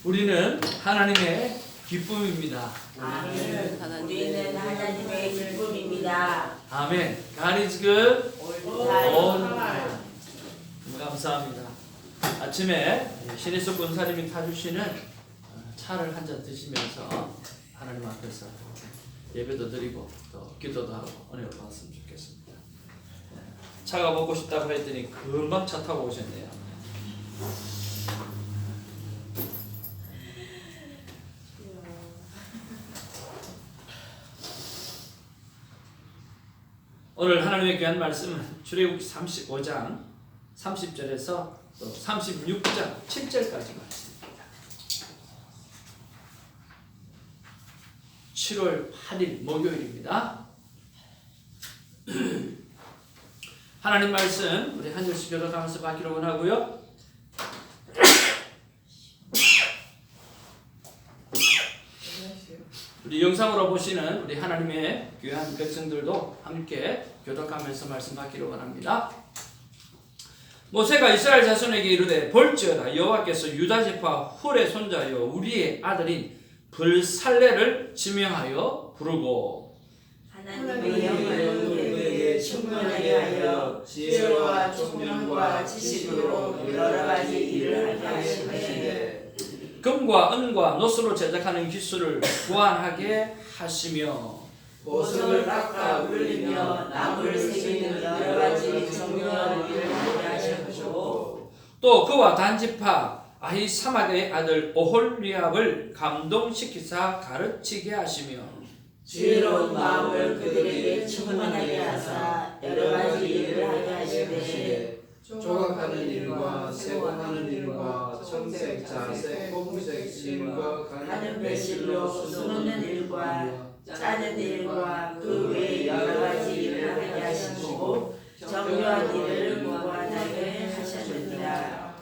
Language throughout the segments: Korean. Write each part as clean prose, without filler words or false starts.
우리는 하나님의 기쁨입니다. 우리는 하나님의 기쁨입니다. 아멘. God is good all the time. 감사합니다. 아침에 신혜석 권사님이 타주시는 차를 한 잔 드시면서 하나님 앞에서 예배도 드리고 또 기도도 하고 은혜를 받았으면 좋겠습니다. 차가 먹고 싶다고 했더니 금방 차 타고 오셨네요. 오늘 하나님의 귀한 말씀은 출애굽기 35장 30절에서 또 36장 7절까지 말씀입니다. 7월 8일 목요일입니다. 하나님 말씀 우리 한 절씩 교독하면서 받기로 원하고요. 우리 영상으로 보시는 우리 하나님의 귀한 백성들도 함께 교독하면서 말씀 받기를 원합니다. 모세가 이스라엘 자손에게 이르되 볼지어다 여호와께서 유다 지파 훌의 손자여 우리의 아들인 불살레를 지명하여 부르고 하나님의 영을 우리에게 충만하게 하여 지혜와 총명과 지식으로 여러 가지 일을 하게 하시되 금과 은과 노스로 제작하는 기술을 구한하게 하시며 보석을 깎아 울리며 나무를 새기는 여러 가지 정교한 일을 하게 하셨고 또 그와 단지파 아히사막의 아들 오홀리압을 감동시키사 가르치게 하시며 지혜로운 마음을 그들에게 충만하게 하사 여러 가지 일을 하게 하시되 조각하는 일과 세공하는 일과 청색, 자색, 검은색 실과 가는 배실로 쏘는 일과 짜는 일과 그 외에 여러 가지 일을 하게 하시고 정교한 일을 무한하게 하셨느니라.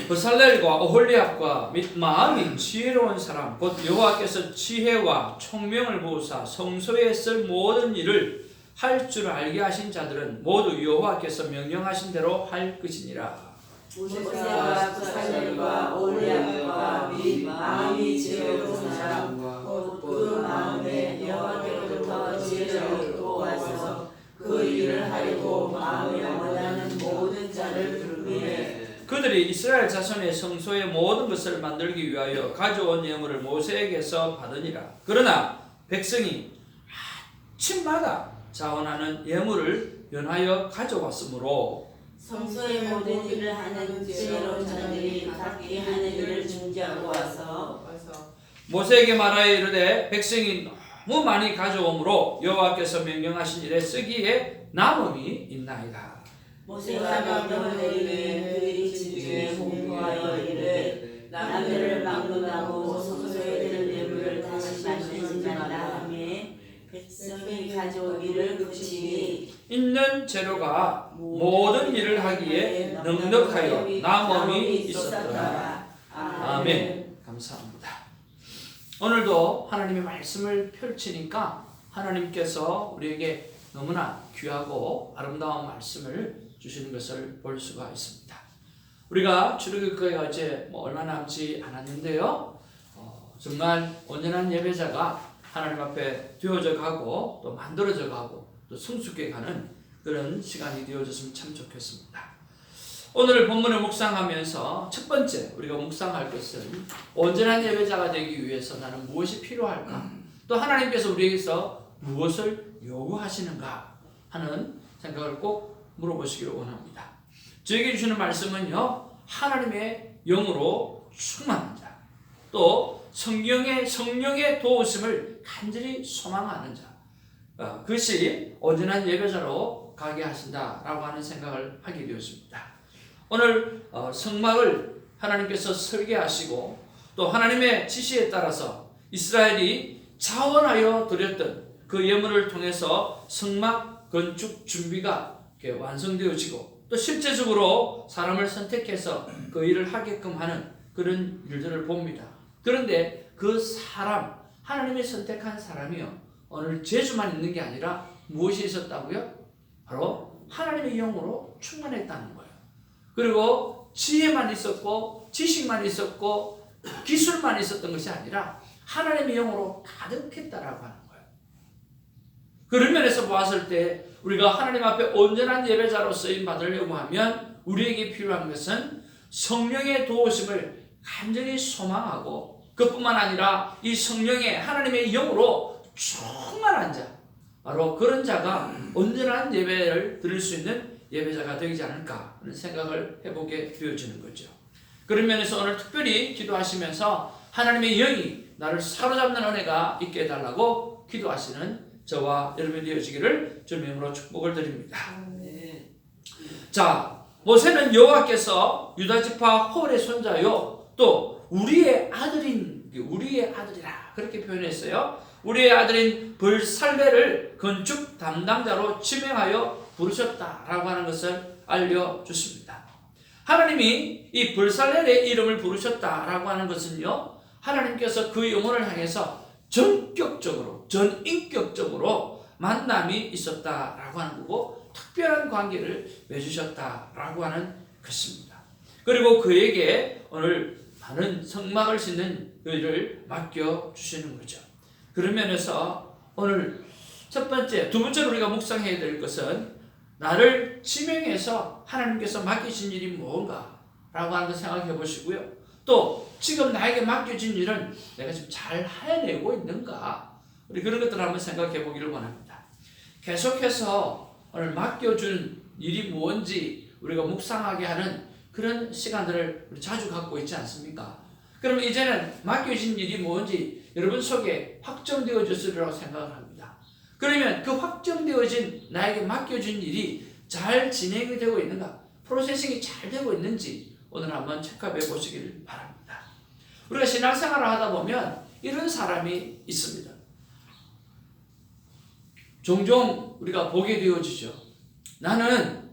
브살렐과 오홀리압과 및 마음이 지혜로운 사람 곧 여호와께서 지혜와 총명을 부으사 성소에 쓸 모든 일을 할 줄 알게 하신 자들은 모두 여호와께서 명령하신 대로 할 것이니라. 모세와 브살렐과 오홀리압과 및 마음이 지혜로운 사람 그 마음에 여호와께로부터 지혜를 도와서 그 일을 하려고 마음에 원하는 모든 자를 부르매 그들이 이스라엘 자손의 성소의 모든 것을 만들기 위하여 가져온 예물을 모세에게서 받으니라. 그러나 백성이 아침마다 자원하는 예물을 연하여 가져왔으므로 성소의 모든 일을 하는 지혜로운 자들이 각기 하는 일을 준비하고 와서 모세에게 말하여 이르되 백성이 너무 많이 가져오므로 여호와께서 명령하신 일에 쓰기에 남음이 있나이다. 모세가 명령을 내리니 그들이 진중에 공포하여 이르되 남들을 막론하고 성소에 드는 예물을 다시 만들지 말라 하며 백성이 가져오기를 그치니 있는 재료가 모든 일을 하기에 넉넉하여 남음이 있었더라. 아멘. 감사합니다. 오늘도 하나님의 말씀을 펼치니까 하나님께서 우리에게 너무나 귀하고 아름다운 말씀을 주시는 것을 볼 수가 있습니다. 우리가 출애굽기가 이제 얼마 남지 않았는데요. 정말 온전한 예배자가 하나님 앞에 되어져 가고 또 만들어져 가고 또 성숙해 가는 그런 시간이 되어졌으면 참 좋겠습니다. 오늘 본문을 묵상하면서 첫 번째 우리가 묵상할 것은 온전한 예배자가 되기 위해서 나는 무엇이 필요할까? 또 하나님께서 우리에게서 무엇을 요구하시는가 하는 생각을 꼭 물어보시기를 원합니다. 저에게 주시는 말씀은요, 하나님의 영으로 충만한 자, 또 성령의 도우심을 간절히 소망하는 자, 그것이 온전한 예배자로 가게 하신다라고 하는 생각을 하게 되었습니다. 오늘 성막을 하나님께서 설계하시고 또 하나님의 지시에 따라서 이스라엘이 자원하여 드렸던 그 예물을 통해서 성막 건축 준비가 완성되어지고 또 실제적으로 사람을 선택해서 그 일을 하게끔 하는 그런 일들을 봅니다. 그런데 그 사람, 하나님이 선택한 사람이요, 오늘 재주만 있는 게 아니라 무엇이 있었다고요? 바로 하나님의 영으로 충만했다는 거예요. 그리고 지혜만 있었고 지식만 있었고 기술만 있었던 것이 아니라 하나님의 영으로 가득했다라고 하는 거예요. 그런 면에서 보았을 때 우리가 하나님 앞에 온전한 예배자로 쓰임 받으려고 하면 우리에게 필요한 것은 성령의 도우심을 간절히 소망하고 그뿐만 아니라 이 성령의 하나님의 영으로 충만한 자, 바로 그런 자가 온전한 예배를 드릴 수 있는 예배자가 되지 않을까 하는 생각을 해보게 되어지는 거죠. 그런 면에서 오늘 특별히 기도하시면서 하나님의 영이 나를 사로잡는 은혜가 있게 해달라고 기도하시는 저와 여러분이 되어지기를 주님의 이름으로 축복을 드립니다. 자, 모세는 여호와께서 유다지파 홀의 손자요 또 우리의 아들이라 그렇게 표현했어요. 우리의 아들인 불살레를 건축 담당자로 지명하여 부르셨다라고 하는 것을 알려주십니다. 하나님이 이 불살레의 이름을 부르셨다라고 하는 것은요, 하나님께서 그 영혼을 향해서 전격적으로 전인격적으로 만남이 있었다라고 하는 거고 특별한 관계를 맺으셨다라고 하는 것입니다. 그리고 그에게 오늘 많은 성막을 짓는 일을 맡겨주시는 거죠. 그런 면에서 오늘 두 번째로 우리가 묵상해야 될 것은 나를 지명해서 하나님께서 맡기신 일이 뭔가 라고 하는 걸 생각해 보시고요. 또 지금 나에게 맡겨진 일은 내가 지금 잘 해내고 있는가, 우리 그런 것들을 한번 생각해 보기를 원합니다. 계속해서 오늘 맡겨준 일이 뭔지 우리가 묵상하게 하는 그런 시간들을 우리 자주 갖고 있지 않습니까? 그러면 이제는 맡겨진 일이 뭔지 여러분 속에 확정되어졌으리라고 생각을 합니다. 그러면 그 확정되어진 나에게 맡겨진 일이 잘 진행이 되고 있는가, 프로세싱이 잘 되고 있는지 오늘 한번 체크해 보시길 바랍니다. 우리가 신앙생활을 하다 보면 이런 사람이 있습니다. 종종 우리가 보게 되어지죠. 나는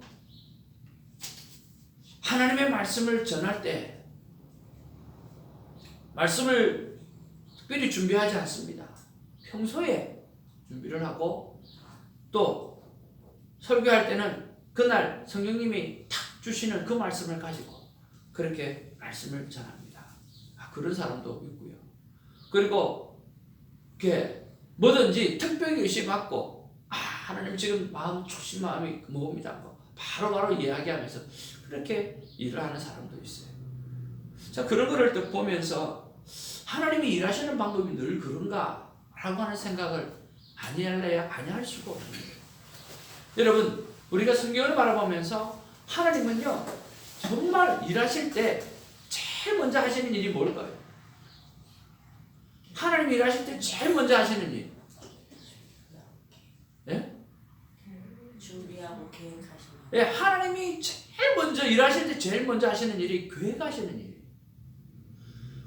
하나님의 말씀을 전할 때 말씀을 특별히 준비하지 않습니다. 평소에 준비를 하고 또 설교할 때는 그날 성령님이 탁 주시는 그 말씀을 가지고 그렇게 말씀을 전합니다. 그런 사람도 있고요. 그리고 이렇게 뭐든지 특별히 의심받고 하나님 지금 초심 마음이 뭡니다. 바로바로 이야기하면서 그렇게 일을 하는 사람도 있어요. 자, 그런 거를 또 보면서 하나님이 일하시는 방법이 늘 그런가 라고 하는 생각을 아니할 수가 없습니다. 여러분, 우리가 성경을 바라보면서 하나님은요 정말 일하실 때 제일 먼저 하시는 일이 뭘까요? 하나님이 일하실 때 제일 먼저 하시는 일, 예? 준비하고 계획하시는. 예, 하나님이 제일 먼저 일하실 때 제일 먼저 하시는 일이 계획하시는 일이에요.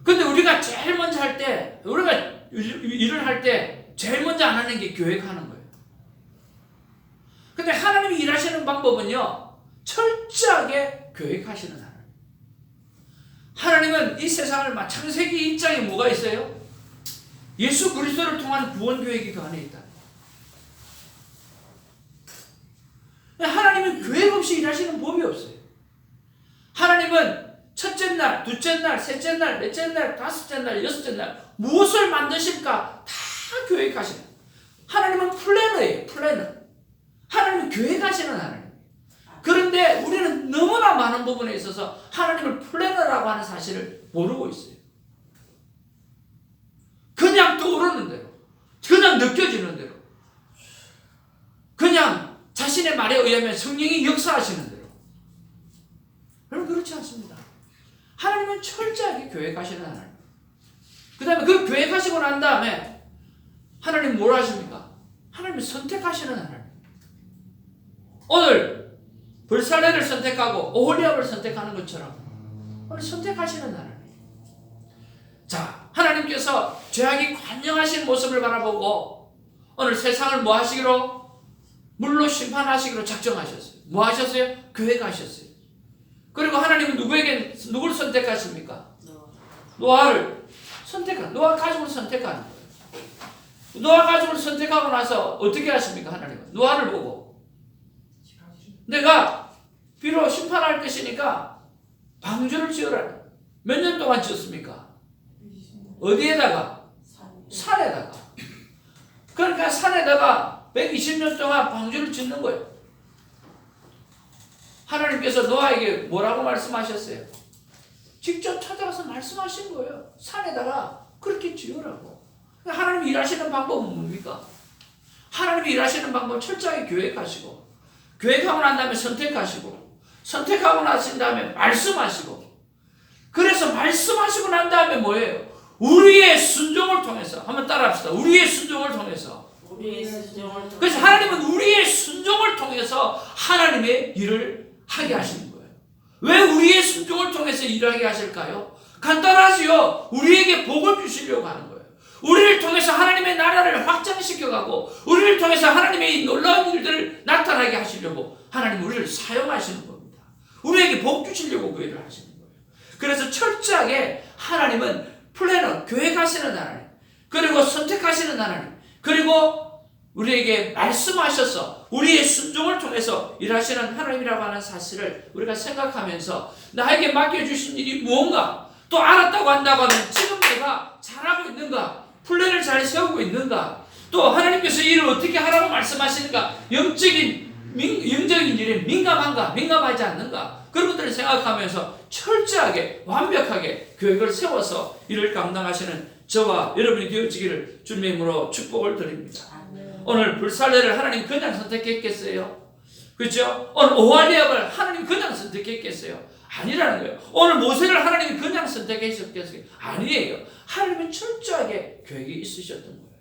근데 우리가 제일 먼저 할 때, 우리가 일을 할 때 제일 먼저 안 하는 게 계획하는 거예요. 근데 하나님이 일하시는 방법은요 철저하게 계획하시는 하나님. 하나님은 이 세상을 창세기 1장에 뭐가 있어요? 예수 그리스도를 통한 구원 계획이 그 안에 있다. 하나님은 계획 없이 일하시는 법이 없어요. 하나님은 첫째 날, 둘째 날, 셋째 날, 넷째 날, 다섯째 날, 여섯째 날 무엇을 만드실까 다 계획하시는. 하나님은 플래너예요. 플래너. 하나님은 계획하시는 하나님. 그런데 우리는 너무나 많은 부분에 있어서 하나님을 플래너라고 하는 사실을 모르고 있어요. 그냥 떠오르는 대로, 그냥 느껴지는 대로, 그냥 자신의 말에 의하면 성령이 역사하시는 대로. 여러분, 그렇지 않습니다. 하나님은 철저하게 계획하시는 하나님. 그 다음에 그 계획하시고 난 다음에 하나님 뭘 하십니까? 하나님이 선택하시는 하나님. 오늘 불살레를 선택하고 오홀리압을 선택하는 것처럼 오늘 선택하시는 하나님. 자, 하나님께서 죄악이 관영하신 모습을 바라보고 오늘 세상을 뭐 하시기로? 물로 심판하시기로 작정하셨어요. 뭐 하셨어요? 계획하셨어요. 그리고 하나님은 누구를 선택하십니까? 노아를 선택한, 노아 가족을 선택하는 거예요. 노아 가족을 선택하고 나서 어떻게 하십니까? 하나님은 노아를 보고 내가 비록 심판할 것이니까 방주를 지으라. 몇 년 동안 지었습니까? 어디에다가? 산에다가. 그러니까 산에다가 120년 동안 방주를 짓는 거예요. 하나님께서 노아에게 뭐라고 말씀하셨어요? 직접 찾아가서 말씀하신 거예요. 산에다가 그렇게 지으라고. 하나님이 일하시는 방법은 뭡니까? 하나님이 일하시는 방법은 철저하게 계획하시고, 계획하고 난 다음에 선택하시고, 선택하고 나신 다음에 말씀하시고, 그래서 말씀하시고 난 다음에 뭐예요? 우리의 순종을 통해서, 한번 따라합시다. 우리의 순종을 통해서. 그래서 하나님은 우리의 순종을 통해서 하나님의 일을 하게 하시는 거예요. 왜 우리의 순종을 통해서 일을 하게 하실까요? 간단하지요. 우리에게 복을 주시려고 하는 거예요. 우리를 통해서 하나님의 나라를 확장시켜가고, 우리를 통해서 하나님의 이 놀라운 일들을 나타나게 하시려고 하나님 우리를 사용하시는 겁니다. 우리에게 복 주시려고 그 일을 하시는 거예요. 그래서 철저하게 하나님은 플래너, 계획하시는 하나님, 그리고 선택하시는 하나님, 그리고 우리에게 말씀하셔서 우리의 순종을 통해서 일하시는 하나님이라고 하는 사실을 우리가 생각하면서 나에게 맡겨주신 일이 무언가, 또 알았다고 한다고 하면 지금 내가 잘하고 있는가, 플랜을 잘 세우고 있는가, 또 하나님께서 일을 어떻게 하라고 말씀하시는가, 영적인 일에 민감한가, 민감하지 않는가, 그런 것들을 생각하면서 철저하게 완벽하게 계획을 세워서 일을 감당하시는 저와 여러분이 되어지기를 주님의 이름으로 축복을 드립니다. 오늘 불살레를 하나님 그냥 선택했겠어요? 그렇죠? 오늘 오할리압을 하나님 그냥 선택했겠어요? 아니라는 거예요. 오늘 모세를 하나님이 그냥 선택하셨겠어요? 아니에요. 하나님은 철저하게 계획이 있으셨던 거예요.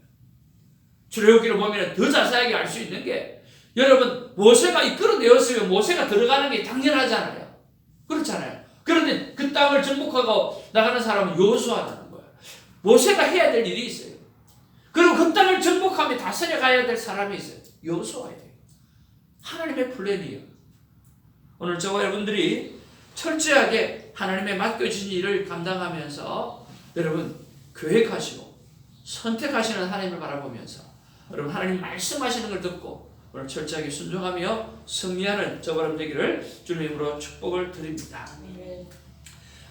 출애굽기를 보면 더 자세하게 알 수 있는 게, 여러분 모세가 이끌어내었으면 모세가 들어가는 게 당연하잖아요. 그렇잖아요. 그런데 그 땅을 정복하고 나가는 사람은 여호수아라는 거예요. 모세가 해야 될 일이 있어요. 그리고 그 땅을 정복하며 다스려 가야 될 사람이 있어요. 여호수아예요. 하나님의 플랜이에요. 오늘 저와 여러분들이 철저하게 하나님의 맡겨진 일을 감당하면서 여러분 계획하시고 선택하시는 하나님을 바라보면서 여러분 하나님 말씀하시는 걸 듣고 오늘 철저하게 순종하며 승리하는 저와 여러분 되기를 주님의 이름으로 축복을 드립니다.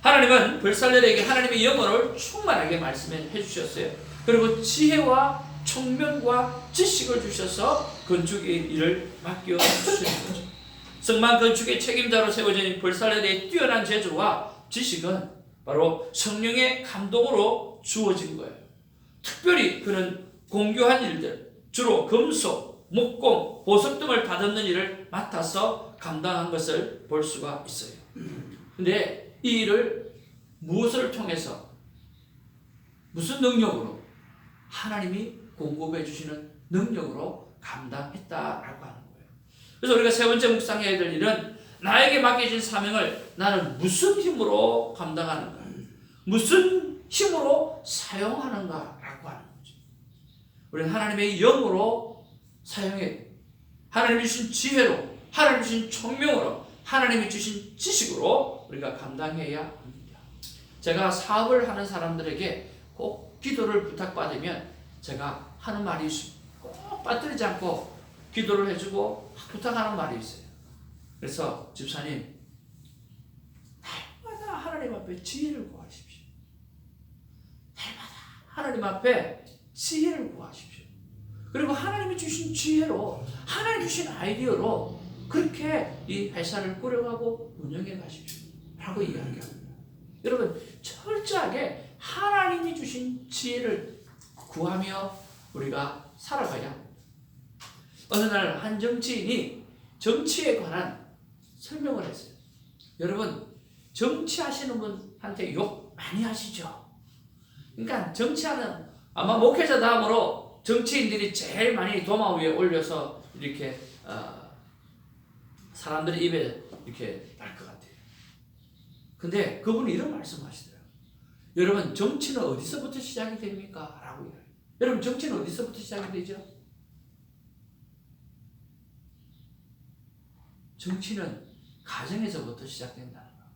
하나님은 불살레에게 하나님의 영어를 충만하게 말씀해 주셨어요. 그리고 지혜와 총명과 지식을 주셔서 건축의 일을 맡겨 주시는 거죠. 성막 건축의 책임자로 세워진 불살레의 뛰어난 재주와 지식은 바로 성령의 감동으로 주어진 거예요. 특별히 그는 공교한 일들, 주로 금속, 목공, 보석 등을 다듬는 일을 맡아서 감당한 것을 볼 수가 있어요. 근데 이 일을 무엇을 통해서, 무슨 능력으로? 하나님이 공급해 주시는 능력으로 감당했다라고 하는 거예요. 그래서 우리가 세 번째 묵상해야 될 일은 나에게 맡겨진 사명을 나는 무슨 힘으로 감당하는가, 무슨 힘으로 사용하는가라고 하는 거죠. 우리는 하나님의 영으로 사용해야 돼요. 하나님이 주신 지혜로, 하나님이 주신 총명으로, 하나님이 주신 지식으로 우리가 감당해야 합니다. 제가 사업을 하는 사람들에게 꼭 기도를 부탁받으면 제가 하는 말이 있습니다. 꼭 빠뜨리지 않고 기도를 해주고 부탁하는 말이 있어요. 그래서 집사님, 날마다 하나님 앞에 지혜를 구하십시오. 날마다 하나님 앞에 지혜를 구하십시오. 그리고 하나님이 주신 지혜로, 하나님이 주신 아이디어로 그렇게 이 회사를 꾸려가고 운영해 가십시오 라고 이야기합니다. 여러분 철저하게 하나님이 주신 지혜를 구하며 우리가 살아가야 합니다. 어느 날 한 정치인이 정치에 관한 설명을 했어요. 여러분 정치하시는 분한테 욕 많이 하시죠? 그러니까 정치하는, 아마 목회자 다음으로 정치인들이 제일 많이 도마 위에 올려서 이렇게 사람들의 입에 이렇게 날 것 같아요. 근데 그분이 이런 말씀하시더라고요. 여러분 정치는 어디서부터 시작이 됩니까? 라고 이래요. 여러분 정치는 어디서부터 시작이 되죠? 정치는 가정에서부터 시작된다는 거예요.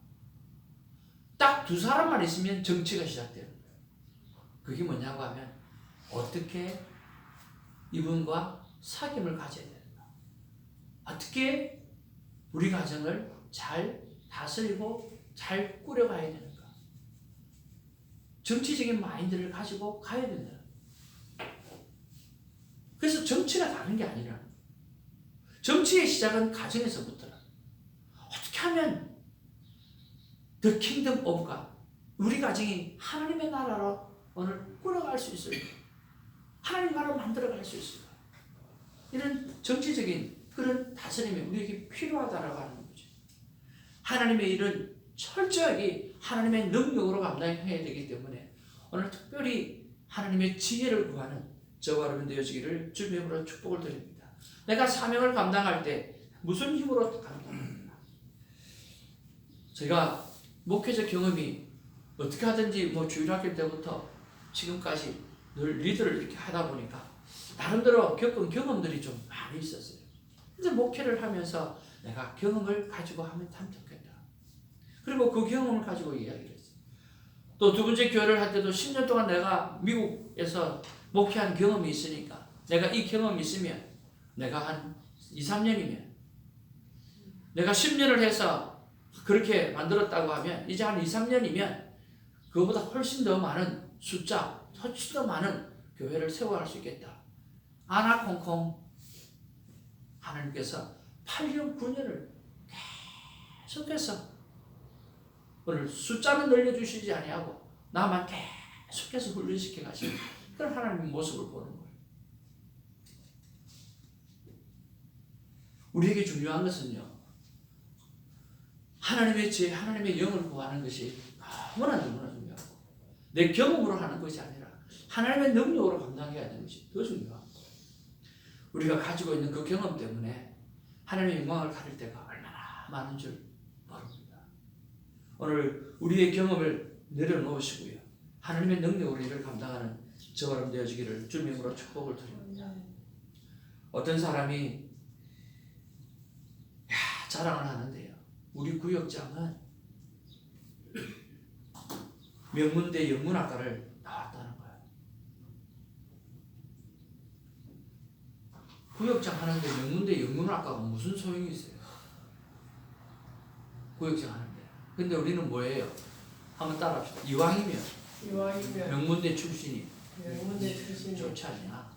딱 두 사람만 있으면 정치가 시작되는 거예요. 그게 뭐냐고 하면 어떻게 이분과 사귐을 가져야 되는가, 어떻게 우리 가정을 잘 다스리고 잘 꾸려가야 되는가. 정치적인 마인드를 가지고 가야 된다. 그래서 정치가 다른 게 아니라 정치의 시작은 가정에서부터라. 어떻게 하면 The Kingdom of God, 우리 가정이 하나님의 나라로 오늘 끌어갈 수 있을까? 하나님 나라를 만들어갈 수 있을까? 이런 정치적인 그런 다스림이 우리에게 필요하다라고 하는 거죠. 하나님의 일은 철저하게 하나님의 능력으로 감당해야 되기 때문에 오늘 특별히 하나님의 지혜를 구하는 저와 여러분 되어지기를 주님의 이름으로 축복을 드립니다. 내가 사명을 감당할 때 무슨 힘으로 감당합니까? 제가 목회적 경험이 어떻게 하든지 주일학교 때부터 지금까지 늘 리더를 이렇게 하다 보니까 나름대로 겪은 경험들이 좀 많이 있었어요. 근데 목회를 하면서 내가 경험을 가지고 하면 참 좋겠다. 그리고 그 경험을 가지고 이야기를 했어요. 또 두 번째 교회를 할 때도 10년 동안 내가 미국에서 목회한 경험이 있으니까 내가 이 경험이 있으면 내가 한 2, 3년이면 내가 10년을 해서 그렇게 만들었다고 하면 이제 한 2, 3년이면 그거보다 훨씬 더 많은 숫자, 훨씬 더 많은 교회를 세워갈 수 있겠다. 아나콩콩 하나님께서 8년, 9년을 계속해서 오늘 숫자는 늘려주시지 아니하고 나만 계속해서 훈련시켜 가시는 그런 하나님의 모습을 보는 거예요. 우리에게 중요한 것은요, 하나님의 지혜, 하나님의 영을 구하는 것이 너무나 중요하고 내 경험으로 하는 것이 아니라 하나님의 능력으로 감당해야 되는 것이 더 중요하고 우리가 가지고 있는 그 경험 때문에 하나님의 영광을 가릴 때가 얼마나 많은 줄 모릅니다. 오늘 우리의 경험을 내려놓으시고요, 하나님의 능력으로 이를 감당하는 저와 여러분 되어지기를 주님의 이름으로 축복을 드립니다. 어떤 사람이 자랑을 하는데요, 우리 구역장은 명문대 영문학과를 나왔다는 거예요. 구역장 하는데 명문대 영문학과가 무슨 소용이 있어요? 구역장 하는데. 근데 우리는 뭐예요? 한번 따라합시다. 이왕이면 명문대 출신이 좋지 않냐?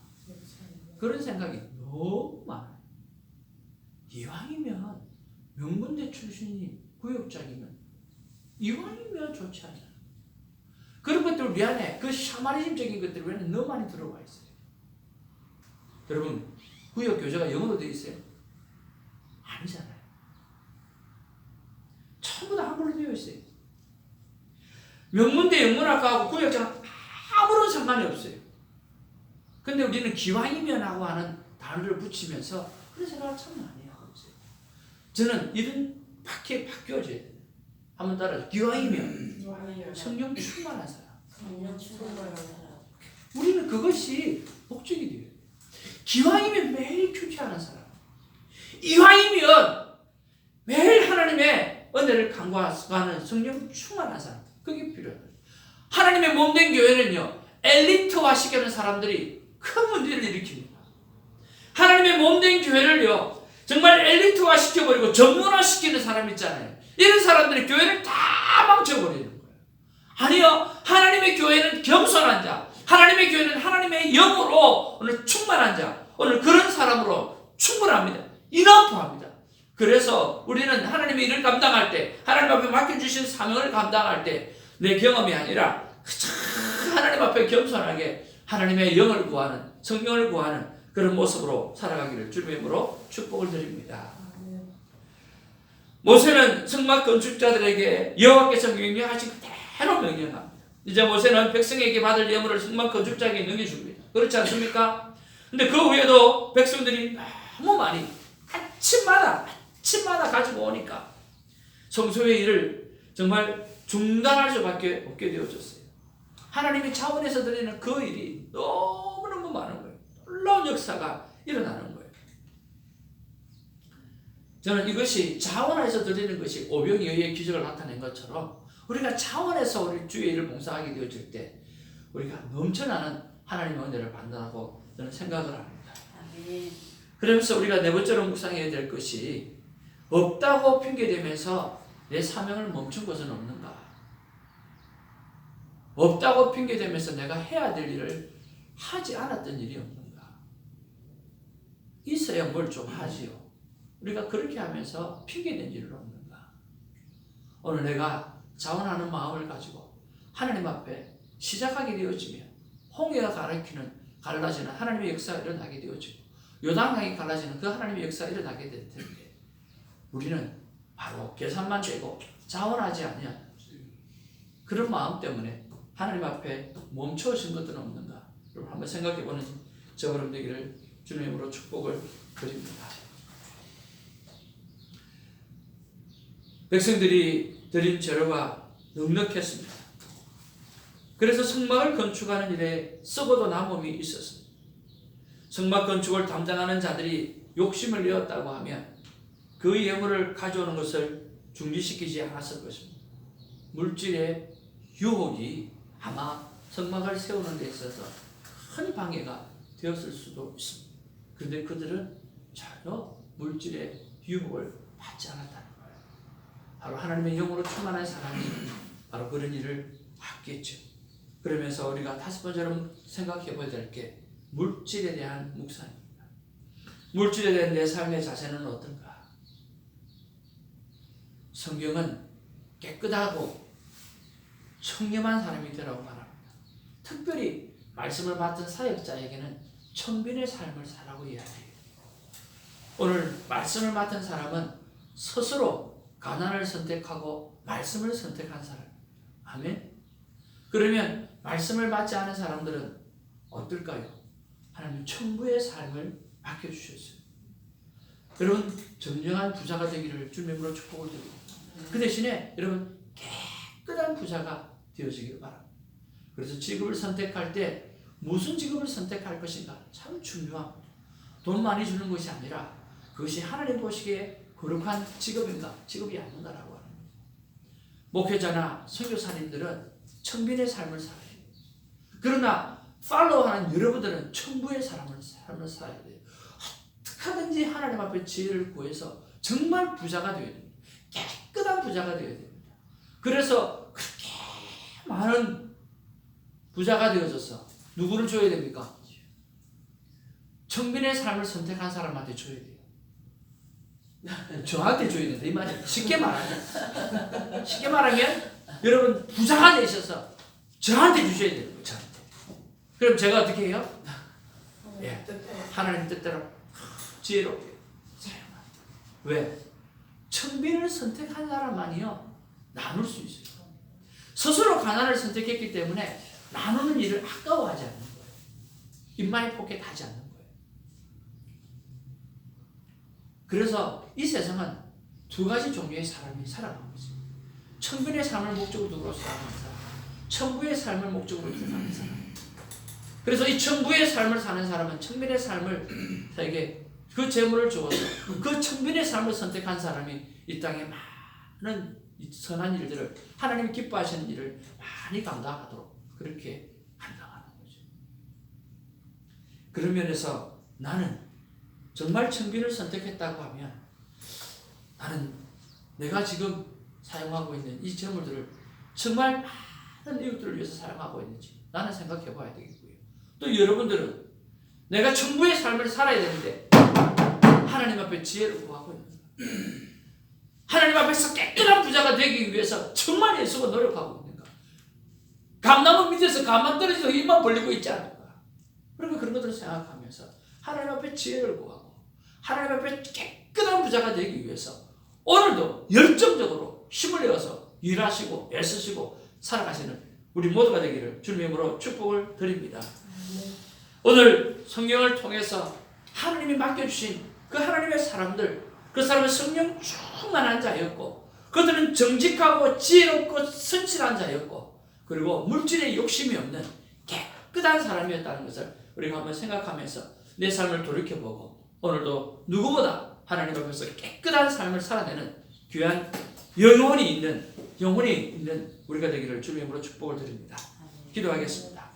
그런 생각이 너무 많아요. 이왕이면 명문대 출신이 구역장이면 이왕이면 좋지 않냐? 그런 것들 우리 안에 그 샤머니즘적인 것들 우리 안에 너무 많이 들어와 있어요. 여러분, 구역 교재가 영어로 되어 있어요? 아니잖아요. 전부 다 한글로 되어 있어요. 명문대 영문학과하고 구역장은 아무런 상관이 없어요. 근데 우리는 기왕이면 하고 하는 단어를 붙이면서 그런 생각을 참 많이 하고 있어요. 저는 이런 밖에 바뀌어져야 돼요. 한번 따라서 기왕이면 성령 충만한 사람. 우리는 그것이 목적이 돼요. 기왕이면 매일 큐티하는 사람. 이왕이면 매일 하나님의 은혜를 간구하는 성령 충만한 사람. 그게 필요해요. 하나님의 몸된 교회는요, 엘리트화 시키는 사람들이 큰 문제를 일으킵니다. 하나님의 몸된 교회를요, 정말 엘리트화 시켜버리고 전문화 시키는 사람 있잖아요. 이런 사람들이 교회를 다 망쳐버리는 거예요. 아니요, 하나님의 교회는 겸손한 자, 하나님의 교회는 하나님의 영으로 오늘 충만한 자, 오늘 그런 사람으로 충분합니다. 이너프합니다. 그래서 우리는 하나님의 일을 감당할 때, 하나님 앞에 맡겨주신 사명을 감당할 때 내 경험이 아니라 하나님 앞에 겸손하게 하나님의 영을 구하는, 성령을 구하는 그런 모습으로 살아가기를 주님의 이름으로 축복을 드립니다. 모세는 성막 건축자들에게 여호와께서 명령하신 그대로 명령합니다. 이제 모세는 백성에게 받을 예물을 성막 건축자에게 넘겨줍니다. 그렇지 않습니까? 근데 그 후에도 백성들이 너무 많이 아침마다 가지고 오니까 성소의 일을 정말 중단할 수밖에 없게 되어졌어요. 하나님의 차원에서 드리는 그 일이 너무너무 많은 거예요. 놀라운 역사가 일어나는 거예요. 저는 이것이 자원에서 드리는 것이 오병이어의 기적을 나타낸 것처럼 우리가 차원에서 우리 주의 일을 봉사하게 되어질 때 우리가 넘쳐나는 하나님의 은혜를 받는다고 저는 생각을 합니다. 그러면서 우리가 네 번째로 묵상해야 될 것이 없다고 핑계대면서 내 사명을 멈춘 것은 없는가? 없다고 핑계대면서 내가 해야 될 일을 하지 않았던 일이 없는가? 있어야 뭘 좀 하지요. 우리가 그렇게 하면서 핑계댄 일은 없는가? 오늘 내가 자원하는 마음을 가지고 하나님 앞에 시작하게 되어지면 홍해가 갈라지는 하나님의 역사가 일어나게 되어지고 요단강이 갈라지는 그 하나님의 역사가 일어나게 될 텐데 우리는 바로 계산만 되고 자원하지 아니한 그런 마음 때문에 하나님 앞에 멈춰오신 것들은 없는가? 여러분 한번 생각해보는 저처럼 되기를 주님으로 축복을 드립니다. 백성들이 드린 재료가 넉넉했습니다. 그래서 성막을 건축하는 일에 썩어도 남음이 있었습니다. 성막 건축을 담당하는 자들이 욕심을 내었다고 하면 그 예물을 가져오는 것을 중지시키지 않았을 것입니다. 물질의 유혹이 아마 성막을 세우는 데 있어서 큰 방해가 되었을 수도 있습니다. 그런데 그들은 전혀 물질의 유혹을 받지 않았다는 거예요. 바로 하나님의 영으로 충만한 사람이 바로 그런 일을 했겠죠. 그러면서 우리가 다섯 번째로 생각해 봐야 될 게 물질에 대한 묵상입니다. 물질에 대한 내 삶의 자세는 어떤가? 성경은 깨끗하고 청렴한 사람이 되라고 말합니다. 특별히 말씀을 받은 사역자에게는 청빈의 삶을 살라고 이야기해요. 오늘 말씀을 맡은 사람은 스스로 가난을 선택하고 말씀을 선택한 사람입니다. 아멘. 그러면 말씀을 받지 않은 사람들은 어떨까요? 하나님 천부의 삶을 맡겨주셨어요. 여러분 정령한 부자가 되기를 주님으로 축복을 드립니다. 그 대신에 여러분 깨끗한 부자가 되어지기를 바랍니다. 그래서 직업을 선택할 때 무슨 직업을 선택할 것인가 참 중요합니다. 돈 많이 주는 것이 아니라 그것이 하나님 보시기에 거룩한 직업인가 직업이 아닌가라고 하는 거예요. 목회자나 선교사님들은 청빈의 삶을 살아야 돼요. 그러나 팔로우하는 여러분들은 천부의 삶을 살아야 돼요. 어떻게든지 하나님 앞에 지혜를 구해서 정말 부자가 되어야 됩니다. 깨끗한 부자가 되어야 됩니다. 그래서 그렇게 많은 부자가 되어져서 누구를 줘야 됩니까? 청빈의 삶을 선택한 사람한테 줘야 돼요. 저한테 줘야 된다 이 말이에요. 쉽게 말하면 여러분 부자가 되셔서 저한테 주셔야 돼요. 저한테. 그럼 제가 어떻게 해요? 예, 하나님 뜻대로 지혜롭게 사용합니다. 왜? 청빈을 선택한 사람만이요 나눌 수 있어요. 스스로 가난을 선택했기 때문에 나누는 일을 아까워하지 않는 거예요. 입만이 포켓하지 않는 거예요. 그래서 이 세상은 두 가지 종류의 사람이 살아가는 거죠. 청빈의 삶을 목적으로 두고 살아가는 사람, 천부의 삶을 목적으로 사는 사람. 그래서 이 천부의 삶을 사는 사람은 청빈의 삶을 자에게 그 재물을 주어서 그 청빈의 삶을 선택한 사람이 이 땅에 많은 선한 일들을 하나님이 기뻐하시는 일을 많이 감당하도록 그렇게 감당하는 거죠. 그런 면에서 나는 정말 청빈을 선택했다고 하면 나는 내가 지금 사용하고 있는 이 재물들을 정말 많은 이웃들을 위해서 사용하고 있는지 나는 생각해 봐야 되겠고요. 또 여러분들은 내가 천부의 삶을 살아야 되는데 하나님 앞에 지혜를 구하고 있는가? 하나님 앞에서 깨끗한 부자가 되기 위해서 정말 애쓰고 노력하고 있는가? 감나무 밑에서 가만 떨어져서 입만 벌리고 있지 않을까? 그러니까 그런 것들을 생각하면서 하나님 앞에 지혜를 구하고 하나님 앞에 깨끗한 부자가 되기 위해서 오늘도 열정적으로 힘을 내어서 일하시고 애쓰시고 살아가시는 우리 모두가 되기를 주님의 이름으로 축복을 드립니다. 오늘 성경을 통해서 하나님이 맡겨주신 그 하나님의 사람들, 그 사람은 성령 충만한 자였고 그들은 정직하고 지혜롭고 선실한 자였고 그리고 물질에 욕심이 없는 깨끗한 사람이었다는 것을 우리가 한번 생각하면서 내 삶을 돌이켜보고 오늘도 누구보다 하나님 앞에서 깨끗한 삶을 살아내는 귀한 영혼이 있는 우리가 되기를 주님의 이름으로 축복을 드립니다. 기도하겠습니다.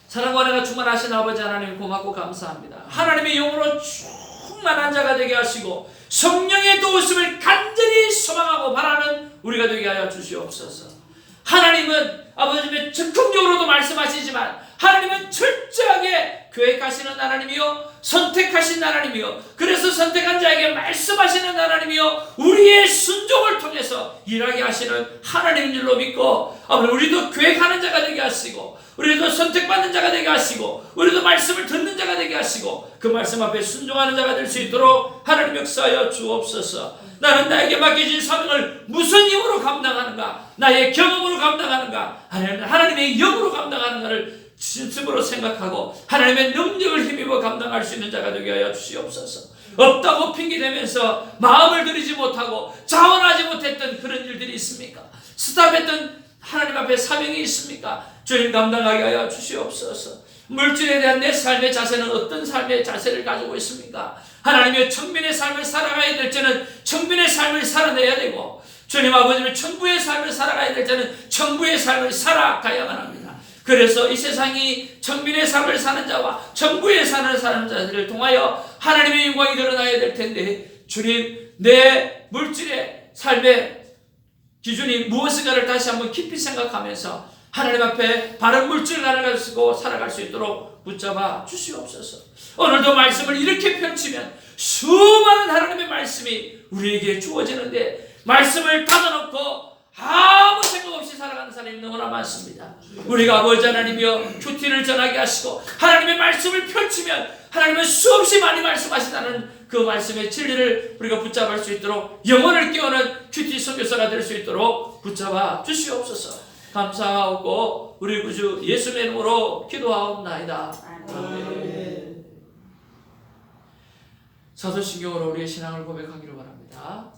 사랑과 은혜가 충만하신 아버지 하나님 고맙고 감사합니다. 하나님의 영으로 충만한 자가 되게 하시고 성령의 도우심을 간절히 소망하고 바라는 우리가 되게 하여 주시옵소서. 하나님은 아버지의 적극적으로도 말씀하시지만 하나님은 철저하게 계획하시는 하나님이요 선택하신 하나님이요 그래서 선택한 자에게 말씀하시는 하나님이요 우리의 순종을 통해서 일하게 하시는 하나님인 줄로 믿고 아버지 우리도 계획하는 자가 되게 하시고 우리도 선택받는 자가 되게 하시고 우리도 말씀을 듣는 자가 되게 하시고 그 말씀 앞에 순종하는 자가 될 수 있도록 하나님 역사하여 주옵소서. 나는 나에게 맡겨진 사명을 무슨 힘으로 감당하는가 나의 경험으로 감당하는가 하나님의 영으로 감당하는가를 진심으로 생각하고 하나님의 능력을 힘입어 감당할 수 있는 자가 되게 하여 주시옵소서. 없다고 핑계대면서 마음을 들이지 못하고 자원하지 못했던 그런 일들이 있습니까? 스탑했던 하나님 앞에 사명이 있습니까? 주님 감당하게 하여 주시옵소서. 물질에 대한 내 삶의 자세는 어떤 삶의 자세를 가지고 있습니까? 하나님의 천민의 삶을 살아가야 될 때는 천민의 삶을 살아내야 되고 주님 아버지는 천부의 삶을 살아가야 될 때는 천부의 삶을 살아가야만 합니다. 그래서 이 세상이 천민의 삶을 사는 자와 천부의 삶을 사는 자들을 통하여 하나님의 영광이 드러나야 될 텐데 주님 내 물질의 삶의 기준이 무엇인가를 다시 한번 깊이 생각하면서 하나님 앞에 바른 물질을 가지고 살아갈 수 있도록 붙잡아 주시옵소서. 오늘도 말씀을 이렇게 펼치면 수많은 하나님의 말씀이 우리에게 주어지는데 말씀을 닫아놓고 아무 생각 없이 살아가는 사람이 너무나 많습니다. 우리가 아버지 하나님이여 큐티를 전하게 하시고 하나님의 말씀을 펼치면 하나님은 수없이 많이 말씀하시다는 그 말씀의 진리를 우리가 붙잡을 수 있도록 영혼을 깨우는 큐티 선교사가 될 수 있도록 붙잡아 주시옵소서. 감사하고 우리 구주 예수의 이름으로 기도하옵나이다. 아멘. 사도신경으로 우리의 신앙을 고백하기를 바랍니다.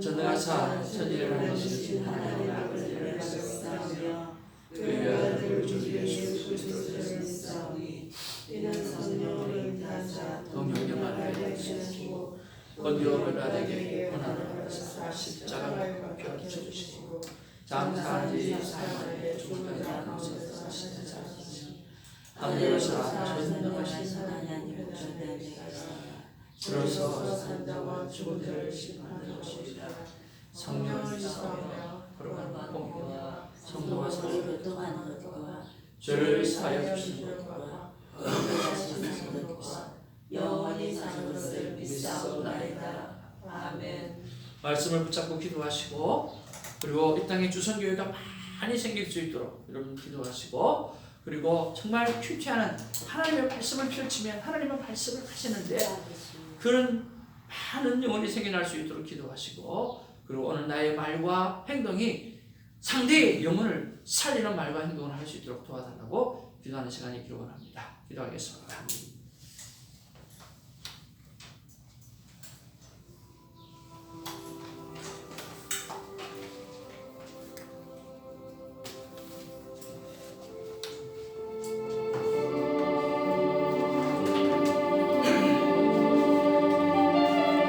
전능하사 천지를 만드신 하나님 아버지를 말씀하며 그의 아들 주 예수 그리스도를 믿사오니 이는 성령으로 인하사 동정녀마를 하시고 본디오 빌라에게 고난을 받으사 십자가를 펴주시고 장사한 지 사흘에 죽은 자 가운데서 사시는 자이시니 하늘에서 전능하신 하나님 전능한 자가 주로서 산자와 죽은 자를 심판하는 것이라. 성령을 사하며 거룩한 공의와 성도와 서로 교통하는 것과 죄를 사하여 주시는 것과 거룩하신 것과 영원히 사는 것을 믿사옵나이다. 아멘. 말씀을 붙잡고 기도하시고 그리고 이 땅에 주선교회가 많이 생길 수 있도록 여러분 기도하시고 그리고 정말 큐티하는 하나님의 말씀을 펼치면 하나님의 말씀을 하시는데 그런 많은 영혼이 생겨날 수 있도록 기도하시고 그리고 오늘 나의 말과 행동이 상대의 영혼을 살리는 말과 행동을 할 수 있도록 도와달라고 기도하는 시간이 기록을 합니다. 기도하겠습니다.